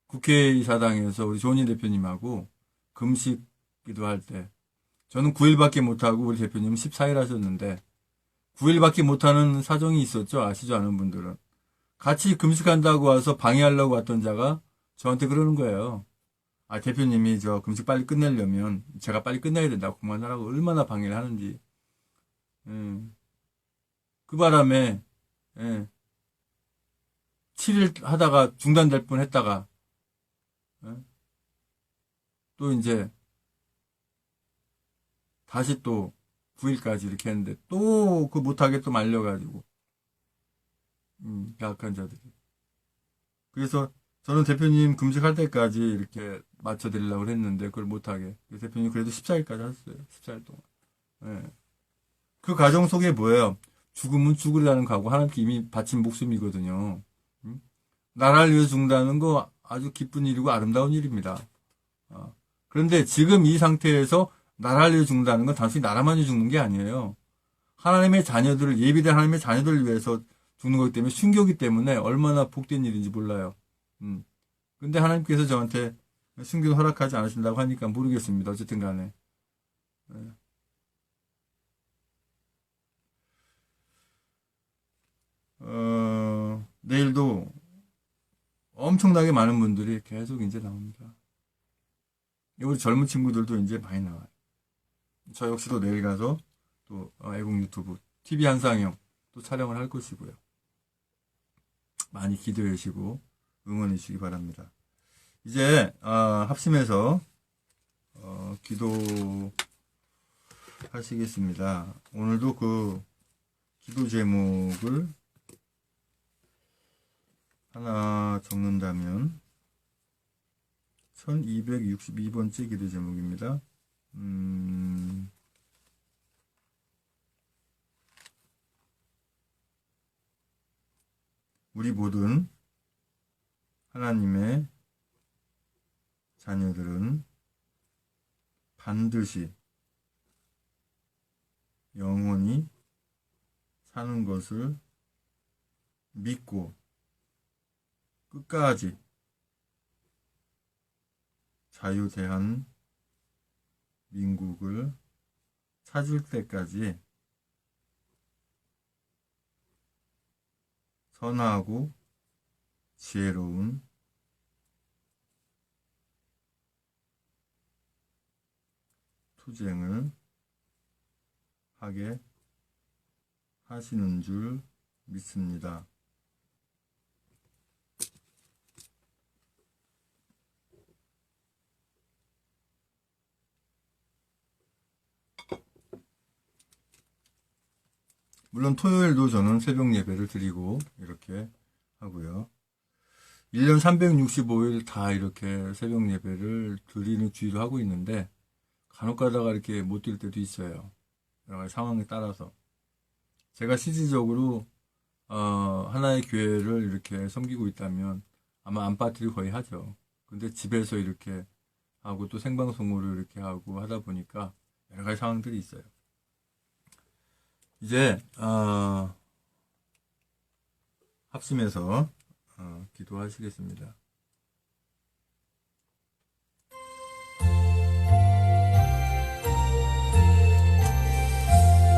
국회의사당에서 우리 조은희 대표님하고 금식 기도할 때, 저는 9일밖에 못하고 우리 대표님은 14일 하셨는데, 9일밖에 못하는 사정이 있었죠. 아시죠? 아는 분들은. 같이 금식한다고 와서 방해하려고 왔던 자가 저한테 그러는 거예요. 대표님이 금식 빨리 끝내려면 제가 빨리 끝내야 된다고 그만하라고 얼마나 방해를 하는지. 그 바람에 7일 하다가 중단될 뻔 했다가 또 이제 다시 또 9일까지 이렇게 했는데 또 그 못하게 또 말려가지고 약한 자들이. 그래서 저는 대표님 금식할 때까지 이렇게 맞춰드리려고 했는데 그걸 못하게. 대표님 그래도 14일까지 하셨어요. 14일 동안. 예. 그 과정 속에 뭐예요? 죽음은 죽으리라는 각오, 하나님께 이미 바친 목숨이거든요. 나라를 위해서 죽는다는 거 아주 기쁜 일이고 아름다운 일입니다. 그런데 지금 이 상태에서 나라를 위해 죽는다는 건 단순히 나라만 위해 죽는 게 아니에요. 하나님의 자녀들을, 예비된 하나님의 자녀들을 위해서 죽는 거기 때문에, 순교기 때문에 얼마나 복된 일인지 몰라요. 근데 하나님께서 저한테 순교를 허락하지 않으신다고 하니까 모르겠습니다. 어쨌든 간에. 내일도 엄청나게 많은 분들이 계속 이제 나옵니다. 우리 젊은 친구들도 이제 많이 나와요. 저 역시도 내일 가서 또 애국 유튜브 TV 한상영 또 촬영을 할 것이고요. 많이 기도해 주시고 응원해 주시기 바랍니다. 이제 합심해서 기도 하시겠습니다. 오늘도 그 기도 제목을 하나 적는다면 1262번째 기도 제목입니다. 우리 모든 하나님의 자녀들은 반드시 영원히 사는 것을 믿고 끝까지 자유대한 민국을 찾을 때까지 선하고 지혜로운 투쟁을 하게 하시는 줄 믿습니다. 물론 토요일도 저는 새벽 예배를 드리고 이렇게 하고요. 1년 365일 다 이렇게 새벽 예배를 드리는 주의로 하고 있는데 간혹 가다가 이렇게 못 드릴 때도 있어요. 여러 가지 상황에 따라서. 제가 실질적으로 하나의 교회를 이렇게 섬기고 있다면 아마 안팎을 거의 하죠. 근데 집에서 이렇게 하고 또 생방송으로 이렇게 하고 하다 보니까 여러 가지 상황들이 있어요. 이제 합심해서 기도하시겠습니다.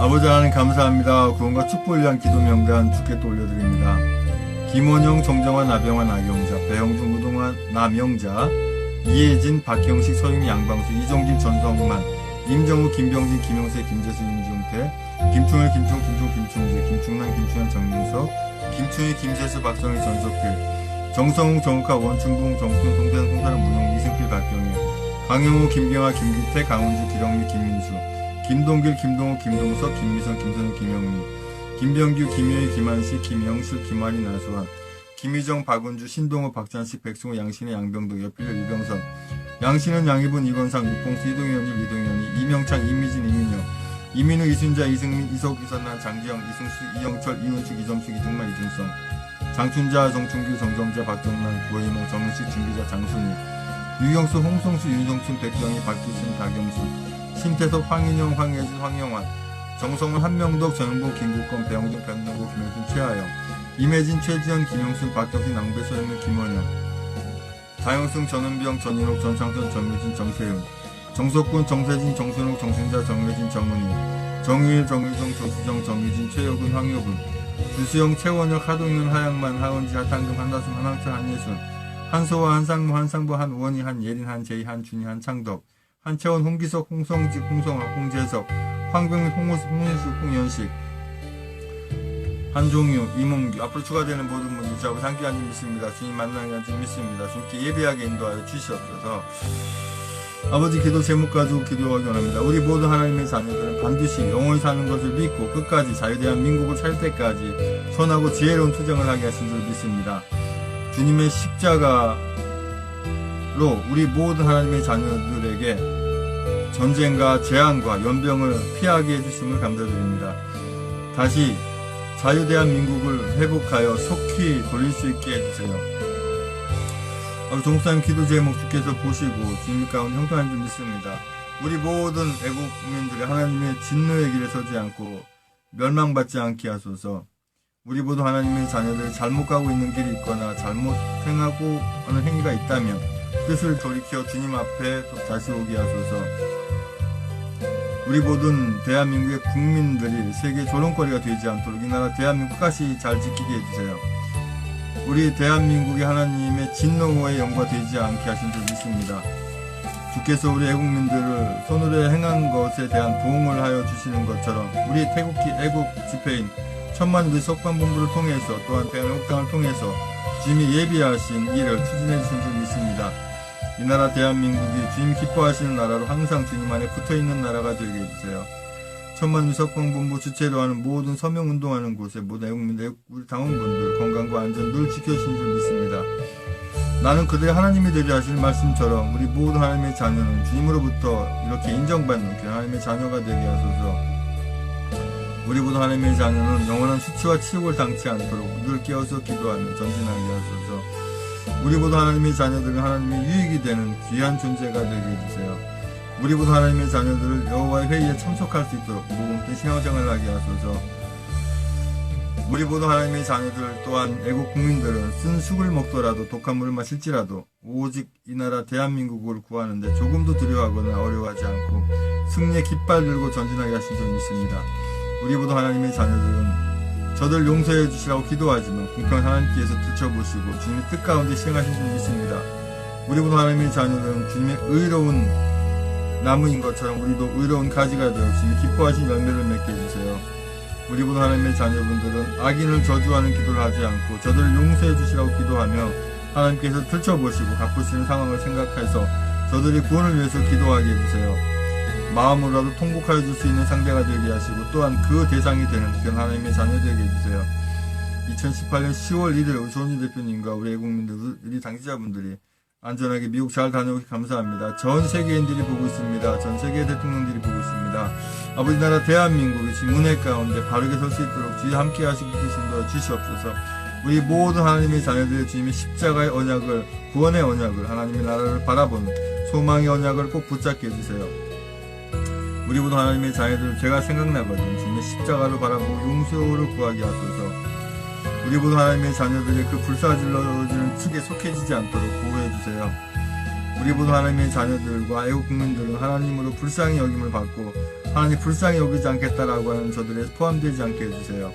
아버지 하나님 감사합니다. 구원과 축복을 위한 기도 명단 주께 또 올려드립니다. 김원영, 정정환, 나병환, 나경자, 배영준, 무동환, 나명자, 이혜진, 박형식, 서유미, 양방수, 이정진, 전성만, 임정우, 김병진, 김영세, 김재수, 임중태, 김충일, 김충, 김충재, 김충남, 김충현, 정민석, 김충희, 김재수, 박성희, 전석필, 정성웅, 정욱하, 원충동, 정순, 송태현, 송사람, 문용, 이승필, 박경일, 강영우, 김경아, 김기태, 강원주, 기령미, 김민수, 김동길, 김동욱, 김동석, 김미선, 김선우, 김영미, 김병규, 김효희, 김한식, 김영실, 김환희, 나수환, 김희정, 박은주, 신동호, 박찬식, 백승호, 양신혜, 양병덕, 여필려, 유병선, 양씨는 양희분, 이건상, 육봉수, 이동현이, 이동현이, 이명창, 이미진, 이민영, 이민우, 이순자, 이승민, 이석, 이선난, 장지영, 이승수, 이영철, 이은숙, 이점숙, 이등만, 이준성, 장춘자, 정춘규, 정정자, 박정란, 구호인호, 정은식, 준비자, 장순희, 유경수, 홍성수, 윤성춘, 백경희, 박기순, 박영수, 신태석, 황인영, 황혜진, 황영환, 정성훈, 한명덕, 전영복, 김국건, 배영준, 변동구, 김영순, 최하영, 임혜진, 최지현, 김영순, 박경수, 낭배, 소현민, 김원영, 다영승, 전은병, 전인옥, 전창선, 정유진, 정태윤, 정석군, 정세진, 정순욱, 정순자, 정효진, 정은희, 정유일, 정유정, 조수정, 정유진, 최혁은, 황효근, 주수영, 최원혁, 하동윤, 하양만, 하은지, 하탄금, 한다순, 한항철, 한예순, 한소화, 한상무, 한상보, 한우원희, 한예린, 한재희, 한준희, 한창덕, 한채원, 홍기석, 홍성직, 홍성학, 홍재석, 황병민, 홍호숙, 홍연식, 한종유, 이몽규. 앞으로 추가되는 모든 분들 저하고 상기하는 믿습니다. 주님 만나는 줄 믿습니다. 주님께 예배하게 인도하여 주시옵소서. 아버지, 기도 제목 가지고 기도하기 원합니다. 우리 모든 하나님의 자녀들은 반드시 영원히 사는 것을 믿고 끝까지 자유대한 민국을 살 때까지 선하고 지혜로운 투쟁을 하게 하신 줄 믿습니다. 주님의 십자가로 우리 모든 하나님의 자녀들에게 전쟁과 재앙과 연병을 피하게 해주심을 감사드립니다. 다시 자유대한 민국을 회복하여 속히 돌릴 수 있게 해주세요. 종사님 기도 제목 주께서 보시고 주님 가운데 형통한 줄 믿습니다. 우리 모든 애국 국민들이 하나님의 진노의 길에 서지 않고 멸망받지 않게 하소서. 우리 모두 하나님의 자녀들이 잘못 가고 있는 길이 있거나 잘못 행하고 하는 행위가 있다면 뜻을 돌이켜 주님 앞에 다시 오게 하소서. 우리 모든 대한민국의 국민들이 세계 조롱거리가 되지 않도록 이 나라 대한민국 끝까지 잘 지키게 해주세요. 우리 대한민국이 하나님의 진노의 영과 되지 않게 하신 줄 믿습니다. 주께서 우리 애국민들을 손으로 행한 것에 대한 보응을 하여 주시는 것처럼 우리 태국기 애국 집회인 천만우리 석방본부를 통해서 또한 대한민국당을 통해서 주님이 예비하신 일을 추진해 주신 줄 믿습니다. 이 나라 대한민국이 주님 기뻐하시는 나라로 항상 주님 안에 붙어있는 나라가 되게 해주세요. 천만우리 석방본부 주체로 하는 모든 서명운동하는 곳에 모든 애국민들, 우리 당원분들 건강과 안전 늘 지켜주신 줄 믿습니다. 나는 그들의 하나님이 되려 하실 말씀처럼 우리 모든 하나님의 자녀는 주님으로부터 이렇게 인정받는 그 하나님의 자녀가 되게 하소서. 우리 모든 하나님의 자녀는 영원한 수치와 치욕을 당치 않도록 늘 깨어서 기도하며 전진하게 하소서. 우리 모든 하나님의 자녀들은 하나님의 유익이 되는 귀한 존재가 되게 해주세요. 우리 모든 하나님의 자녀들을 여호와의 회의에 참석할 수 있도록 모범된 신앙생활을 하게 하소서. 우리 모든 하나님의 자녀들 또한 애국 국민들은 쓴 죽을 먹더라도 독한 물을 마실지라도 오직 이 나라 대한민국을 구하는데 조금도 두려워하거나 어려워하지 않고 승리의 깃발 들고 전진하게 하신 줄 믿습니다. 우리 모든 하나님의 자녀들은 저들 용서해 주시라고 기도하지만 공평한 하나님께서 들춰보시고 주님의 뜻 가운데 시행하신 줄 믿습니다. 우리 모든 하나님의 자녀들은 주님의 의로운 나무인 것처럼 우리도 의로운 가지가 되어 주님이 기뻐하신 열매를 맺게 해주세요. 우리 모든 하나님의 자녀분들은 악인을 저주하는 기도를 하지 않고 저들을 용서해 주시라고 기도하며 하나님께서 들춰보시고 갚으시는 상황을 생각해서 저들의 구원을 위해서 기도하게 해주세요. 마음으로라도 통곡하여 줄 수 있는 상대가 되게 하시고 또한 그 대상이 되는 그런 하나님의 자녀 되게 해주세요. 2018년 10월 1일 우리 조은희 대표님과 우리 애국민들, 우리 당지자분들이 안전하게 미국 잘 다녀오기 감사합니다. 전 세계인들이 보고 있습니다. 전 세계 대통령들이 보고 있습니다. 아버지 나라 대한민국이 지금 은혜 가운데 바르게 설 수 있도록 주의 함께 하시고 계신다 주시옵소서. 우리 모든 하나님의 자녀들의 주님의 십자가의 언약을, 구원의 언약을, 하나님의 나라를 바라보는 소망의 언약을 꼭 붙잡게 해주세요. 우리 모든 하나님의 자녀들 제가 생각나거든 주님의 십자가를 바라보고 용서를 구하게 하소서. 우리 모든 하나님의 자녀들의 그 불사질러지는 축에 속해지지 않도록 보호해주세요. 우리 모든 하나님의 자녀들과 애국 국민들은 하나님으로 불쌍히 여김을 받고 하나님 불쌍히 여기지 않겠다라고 하는 저들에 포함되지 않게 해주세요.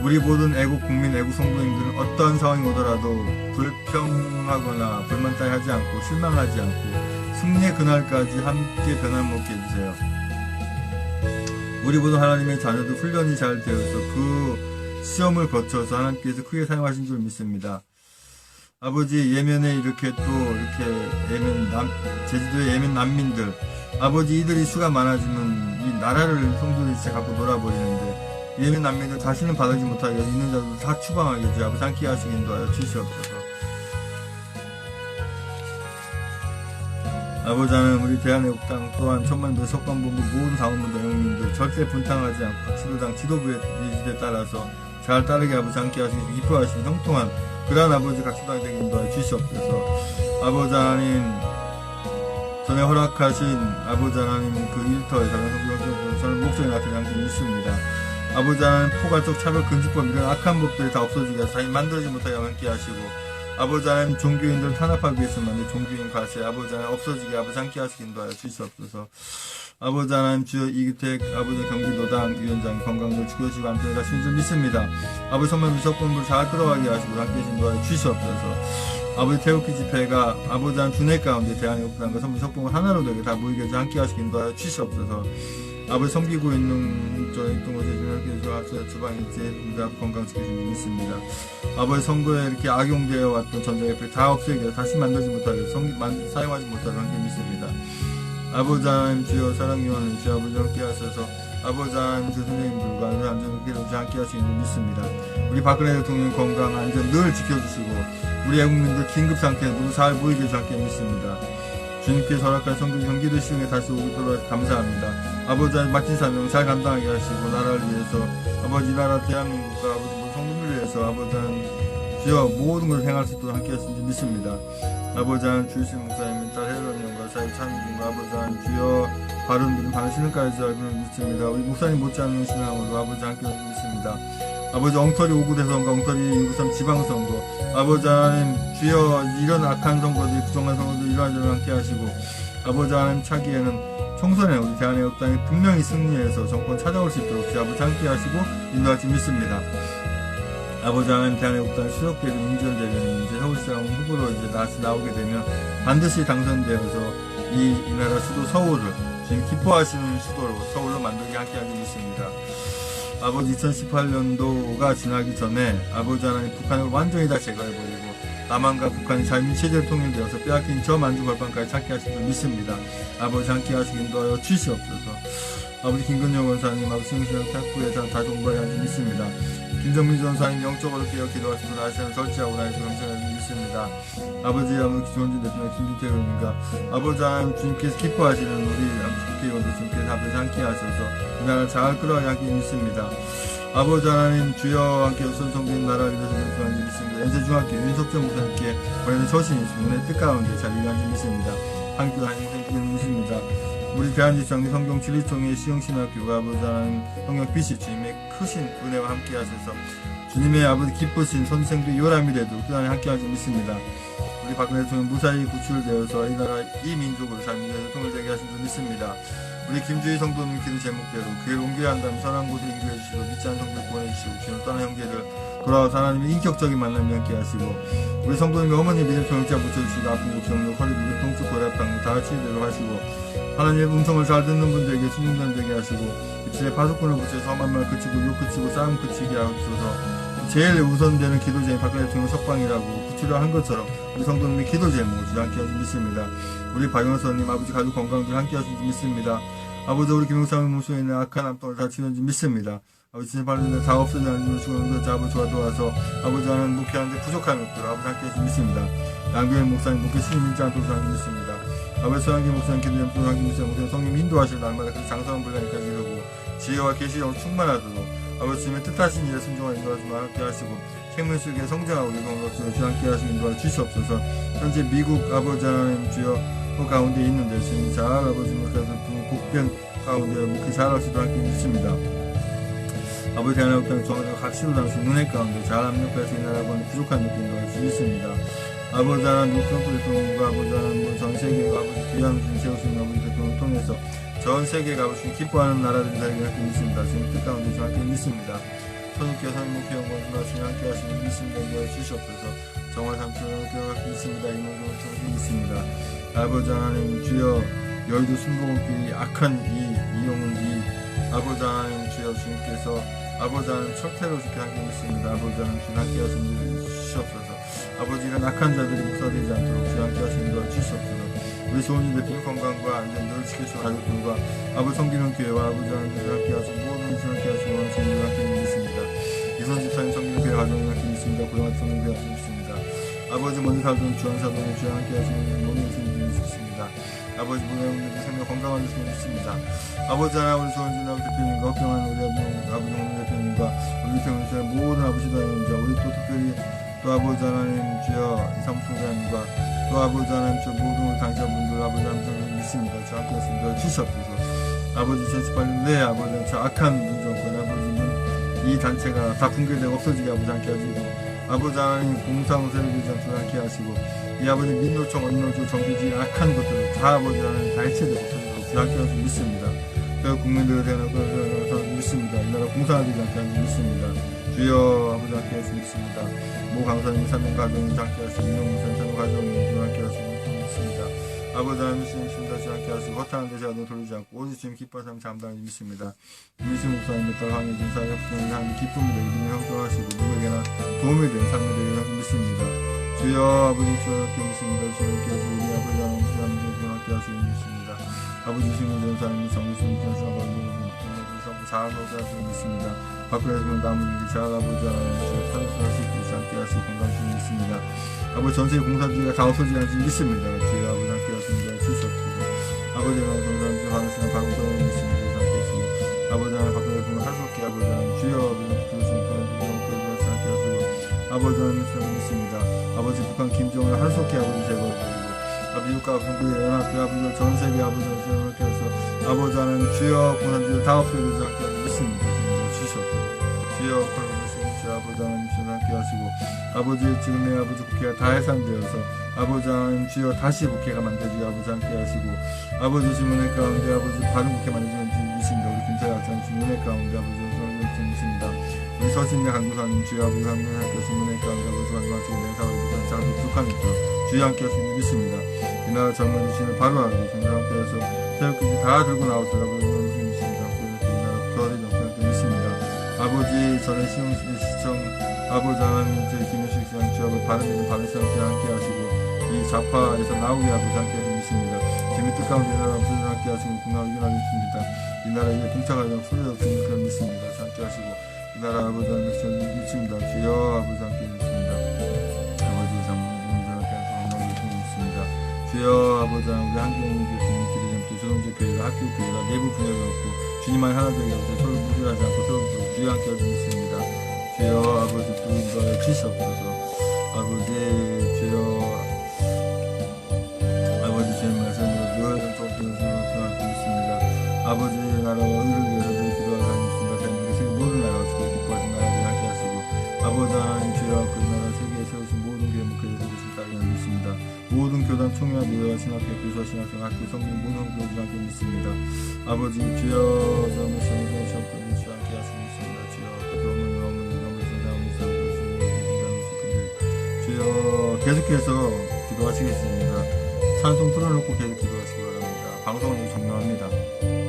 우리 모든 애국 국민, 애국 성도님들은 어떠한 상황이 오더라도 불평하거나 불만 따위 하지 않고 실망하지 않고 승리의 그날까지 함께 변함없게 해주세요. 우리 모든 하나님의 자녀들 훈련이 잘 되어서 그 시험을 거쳐서 하나님께서 크게 사용하신 줄 믿습니다. 아버지 예멘에 이렇게 또 이렇게 제주도의 예멘 난민들 아버지 이들이 수가 많아지면 이 나라를 성도들이 진짜 갖고 놀아버리는데 예멘 난민들 다시는 받아지 못하게 있는 자들 다 추방하게 해주시고 아버지 함께 하시기 인도하여 주시옵소서. 아버지 하나님 우리 대한애국당 또한 천만도 석관본부 모든 당원분들 영웅님들 절대 분탕하지 않고 각 지도당 지도부의 지시에 따라서 잘 따르게 아버지 함께 하시고 기뻐하시는 형통한 그러한 아버지 각 지도당이 되기 인도하여 주시옵소서. 아버지 하나님 전에 허락하신 아버지 하나님 그 일터에 저는 목소리 같은 양심이 믿습니다. 아버지 하나님 포괄적 차별 금지법 이런 악한 법들이 다 없어지게 해서 다시 만들어지지 못하게 함께 하시고 아버지 하나님 종교인들을 탄압하기 위해서 만든 종교인 과세 아버지 하나님 없어지게 아버지 함께 하시기 인도하여 주시옵소서. 아버지 하나님 주여 이규택 아버지 경기도당 위원장 건강도 지켜주시고 안전을 가시는 줄 믿습니다. 아버지 선만 무석본부를 잘 끌어가게 하시고 함께 하시기 인도하여 주시옵소서. 아버지 태극기 집회가 아버지 하나님 주내 가운데 대한애국당과 선물 석봉을 하나로 되게 다 모이게 해서 함께 하시기 인도하여 주시옵소서. 아버지 섬기고 있는 저 있던 곳에 주님께서 주방일제 우리 앞 건강 지켜주시는 믿습니다. 아버지 선거에 이렇게 악용되어 왔던 전쟁의 다 없애게 다시 만들지 못하게 사용하지 못하게 함께 믿습니다. 아버지 하나님 주여 사랑요한을 주여 아버지 함께 하셔서 아버지 하나님 주 선생님들과 안전을 함께 하시는 믿습니다. 우리 박근혜 대통령 건강 안전 늘 지켜주시고 우리 애국민들 긴급 상태에 모두 잘 모이게 해서 함께 믿습니다. 주님께서 허락한 선교 경기도 시흥에 다시 오도록 감사합니다. 아버지 하나님 맡긴 사명 잘 감당하게 하시고 나라를 위해서 아버지 이 나라 대한민국과 아버지 모든 성도들을 위해서 아버지 하나님 주여 모든 것을 행할 수 있도록 함께 하시는 줄 믿습니다. 아버지 하나님 주이신 목사님 딸 혜련님과 사회 찬민과 아버지 하나님 주여 바른 믿음 바른 신앙까지 알고 믿습니다. 우리 목사님 못지않은 신앙으로 아버지 함께 하시는 믿습니다. 아버지 엉터리 5구 대선과 엉터리 693 지방선거 아버지 하나님 주여 이런 악한 선거들 부정한 선거들 이러한 점을 함께 하시고 아버지 하나님 차기에는 총선에 우리 대한애국당이 분명히 승리해서 정권 찾아올 수 있도록 아버지 함께 하시고 인도하시 믿습니다. 아버지 하나님 대한애국당 수석대리 민지원 대변인 이제 서울시장 후보로 이제 다시 나오게 되면 반드시 당선되어서 이 나라 수도 서울을 지금 기뻐하시는 수도로 서울로 만들게 함께 하시 믿습니다. 아버지 2018년도가 지나기 전에 아버지 하나님 북한을 완전히 다 제거해버리고 남한과 북한이 자유민체제로 통일되어서 빼앗긴 저 만주걸방까지 찾게 하실 줄 믿습니다. 아버지 함께 하시기 인도하여 주시옵소서. 아버지 김근영 원사님 아버지 신흥신앙 탁구회장 다 동거해 하시 믿습니다. 김정민 전사님 영적으로 깨어 기도하시고 나시는 절제하고 나시고 감사하시 믿습니다. 아버지 기존주 대표님 김기태 의원님과 아버지 하나님 주님께서 기뻐하시는 우리 국회의원들 주님께서 아버지 함께 하셔서 이 나라를 잘 끌어가게 하기 믿습니다. 아버지 하나님 주여 함께 선성된 나라를 위해서 기도하는 믿습니다. 연세중학교 윤석정 목사님께 올해는 서신이시고 은혜 뜻 가운데 잘 이해한 줄 믿습니다. 함께 하시는 믿습니다. 우리 대한지창리 성경 진리총회 시흥신학교가 아버지 하나님 성경 빛이 주님의 크신 은혜와 함께 하셔서 주님의 아버지 기쁘신 선생도 요람이라도 그날에 함께 하시 믿습니다. 우리 박근혜 대통령 무사히 구출되어서 이 나라 이 민족으로 삶에서 통일되게 하신 줄 믿습니다. 우리 김주희 성도님 기도 제목대로 교회를 옮겨야 한다면 선한 곳을 인도해 주시고 믿지 않은 성도를 구원해 주시고 주님 떠난 형제들 돌아와서 하나님의 인격적인 만남을 함께 하시고 우리 성도님과 어머니 믿음 병자 붙여주시고 아픈 곳 병력 허리 무릎 통증 고략 방구 다 치유되도록 하시고 하나님의 음성을 잘 듣는 분들에게 순종전 되게 하시고 입술에 파수꾼을 붙여서 험한 말 그치고 욕 그치고 싸움 그치게 하옵소서. 제일 우선되는 기도 제목 박근혜 대통령 석방이라고 구치려 한 것처럼 우리 성도님의 기도 제목을 주님 함께 하시 믿습니다. 우리 박영선님 아버지 가족 건강들 함께 하시는 줄 믿습니다. 아버지 우리 김용삼의 몸속에 있는 악한 암덩을 다 치는 줄 믿습니다. 아버지 진짜 바르는 다 없어지는 죽는 것 아버지와 도와서 아버지 하나님 목회하는데 부족한 것들 아버지 함께 하시 믿습니다. 양교회 목사님 목회 신임 일지 않도록 하시 믿습니다. 아버지 서양기 목사님 기도점 도상기 목사님 성님 인도하실 날마다 그 장사원 불가니까지 이루고 지혜와 계시로 충만하도록 아버지 주님의 뜻하신 일에 순종하는 인도하시며 함께 하시고 생명 속에 성장하고 이동으로서 주 함께 하시고 인도하 주시옵소서. 현재 미국 아버지 하나님 주여 그 가운데 있는데 주님 잘 아버지 목사님 복변 가운데 목회 잘할 수 있도록 함께 믿습니다. 아버지 대한민국 정화가 각시로 당시 은혜 가운데 잘 압력할 수 있는 나라고는 부족한 느낌도 할 수 있습니다. 아버지 하나님 트럼프 대통령과 아버지 하나님 전 세계가 아버지 귀한 분 세우신 아버지 대통령을 통해서 전 세계가 아버지 기뻐하는 나라들이 되게 함께 믿습니다. 주님 뜻 가운데 저 함께 믿습니다. 선우께서 목회 영광과 주님 함께 하시는 믿습니다. 인도해 주시옵소서. 정말 삼촌을 함께 믿습니다. 이모도 함께 믿습니다. 아버지 하나님 주여 여의도 순복음교회 악한 이용은 아버지 하나님 주여 주님께서 아버지 하나님 철퇴로 지켜 함께 믿습니다. 아버지 하나님 주님 함께 하시는 주시옵소서. 아버지 이런 악한 자들이 묵사되지 않도록 주님 함께 하시는 걸 주시옵소서. 우리 소원이 대표 건강과 안전 늘 지켜주시고 가족들과 아버지 성기는 교회와 아버지 하나님 주님 함께 하시고 모든 주님 함께 하시고 주님 함께 믿습니다. 이선 집사님 성기는 교회 가정을 함께 믿습니다. 고등학교 성기는 교회 함께 믿습니다. 아버지 먼저 살던 주한사도는 주님 함께 하시는 모든 주님 믿습니다. 아버지 모든 분들이 생명 건강한 주시면 믿습니다. 아버지 하나님 우리 소원진 아버지 대표님과 허평한 우리 아버지 홍 대표님과 우리 태훈수의 모든 아버지 다니는 자 우리 또 특별히 또 아버지 하나님 주여 이상무총장님과 또 아버지 하나님 저 모든 우리 당사분들 아버지 하나님 믿습니다. 저 함께 했습니다. 주시옵소서. 아버지 2018년 내 아버지 저 악한 문정권 아버지는 이 단체가 다 붕괴되고 없어지게 아버지 않게 하시고 아버지 하나님 공사무 세력되지 않게 하시고 이 아버지 민노총 언노조 정규직 악한 것들을 다 아버지 하나님 다 해체되고 없어지도록 주 함께 하시고 믿습니다. 그 국민들에 대한 믿습니다. 이 나라 공사되지 않게 하시고 믿습니다. 주여 아버지 함께 하시고 믿습니다. 모 강사님 사명 가정을 함께 하시고 이용무선 사명 가정을 주 함께 하시고 믿습니다. 아버지 하나님 주님 다시 함께 하시고 허탄한 대시가 돌리지 않고 오직 주님 기뻐하사 잠당하지 믿습니다. 민심 목사님 몇 달 황해 준사 협동을 하는 기쁨으로 이름을 형성하시고 누구에게나 도움이 되는 삶을 되리라 믿습니다. 주여 아버지 주님께 믿습니다. 주님께 우리 아버지 하나님 주님 함께 하시고 믿습니다. 아버지 주님의 전사님 정리수님 전사가 성부 사랑으로 하시고 믿습니다. 밖으로서 나무님께 잘 아버지 하나님 주여 살아주시고 함께 하시고 건강하시고 믿습니다. 아버지 전체 공사주의가 다 없어지지 않지 믿습니다. 주여 아버지 함께 하시는 자 주시옵소서. 아버지 하나님 정사님 주 하나님 방송을 믿습니다. 함께 하시고 아버지 하나님 밖으로서 하소께 아버지 하나님 주여 아버지 부르시는 그런 함께 하시고 아버지 하나님 믿습니다. 아버지 북한 김정을 하소께 아버지 제거해주고 미국과 중국의 연합회 아버지 전 세계 아버지 이렇게 해서 아버지 하나님 주여 공산주의 다 없애주지 않게 믿습니다. 주시옵소서. 주여 주여 아버지 하나님 주여 함께 하시고 아버지 지금의 아버지 국회가 다 해산되어서 아버지 하나님 주여 다시 국회가 만들어지게 아버지 함께 하시고 아버지 주문의 가운데 아버지 바른 국회 만들어지는 믿습니다. 우리 김태희 학장 주문의 가운데 아버지 믿습니다. 우리 서신의 강도사님 주여 아버지 함께 주문의 가운데 아버지 마지막으로 맹사를 부탁 잘 부족한 있죠. 주여 함께 하시는 믿습니다. 이 나라 젊은 주신을 바로 알고 정말 함께 해서 새벽까지 다 들고 나오더라고요. 믿습니다. 이 나라 교화되지 않게 믿습니다. 아버지 전에 시청 아버지 하나님 저희 김현식 시장 주하고 바른 믿음 바른 시장 함께 하시고 이 좌파에서 나오게 아버지 함께 하시고 믿습니다. 지금 뜻 가운데 이 나라 없어져 함께 하시고 국나라 유나라 믿습니다. 이 나라 이제 공차가 되면 소리가 없으니까 믿습니다. 함께 하시고 이 나라 아버지 하나님 믿습니다. 주여 아버지 함께 믿습니다. 아버지 장로님 함께 하시고 건강히 믿습니다. 주여 아버지 우리 한국인 교수님 기대점도 조성제 교회가 학교 교회가 내부 분야가 없고 주님만 하나 되게 하고 서로 무죄하지 않고 서로 주여 함께 하시고 믿습니다. 주여 아버지 또 인도에 주시옵소서. 아버지 주여 아버지 주님 말씀으로 늘 정통을 생각하고 있습니다. 아버지 나라와 의를 위해서 기도하는 하나님입니다. 대한민국 세계 모든 나라와 주께 기뻐하신 나라를 함께 하시고 아버지 하나님 주여 그 나라 세계에 세우신 모든 교회 목회에 세우신 따르게 믿습니다. 모든 교단 총회와 교회와 신학교 교사 신학교 학교 성경 모든 교회들 함께 믿습니다. 아버지 주여 저는 성경 시험권을 주여 함께 하시고 믿습니다. 주여 주여 계속해서 기도하시겠습니다. 찬송 틀어놓고 계속 기도하시기 바랍니다. 방송은 종료합니다.